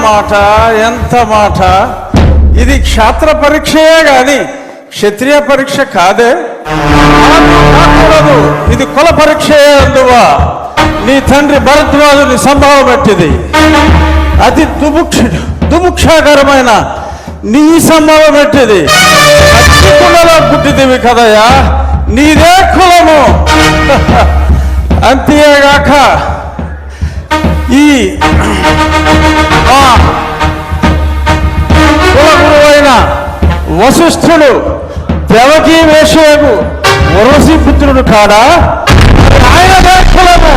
మాట, ఎంత మాట! ఇది క్షాత్ర పరీక్షయే గాని క్షత్రియ పరీక్ష కాదే. కాకూడదు, ఇది కుల పరీక్షయే. అందువా నీ తండ్రి భరద్వాజుని సంభవం పెట్టింది. అతి దుముక్షాకరమైన నీ సంభవం పెట్టింది. కులలో పుట్టిదివి కదయా, నీదే కులము. అంతేగాక ఈ కులగురువైన వశిష్ఠుడు దేవకీ వేషయకు ఉర్వశీ పుత్రుడు కాడా? ఆయనదే కులము.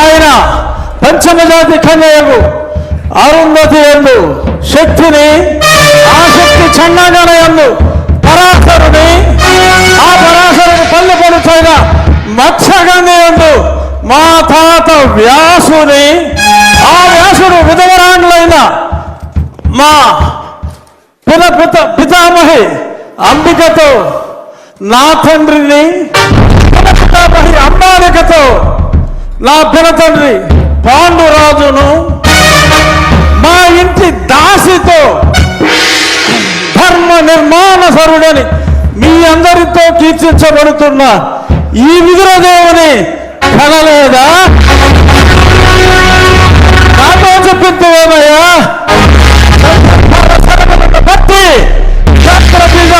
ఆయన పంచమజాతి కన్యకు అరుంధతి యందు శక్తిని, ఆ శక్తి చండాగణ యందు పరాశరుని, ఆ పరాశరుని పల్లె పడుతైన మత్స్యగంధి యందు మా తాత వ్యాసుని, ఆ వ్యాసుడు విధవరాండ్లైన మా పితామహి అంబికతో నా తండ్రిని, పితామహి అంబాలికతో నా పినతండ్రి పాండురాజును, మా ఇంటి దాసితో ధర్మ నిర్మాణ సరుడని మీ అందరితో కీర్తించబడుతున్న ఈ విదురదేవుని కనలేదా? నాతో చెప్పిందేమయ్యా? బట్టి క్షత్రబీజ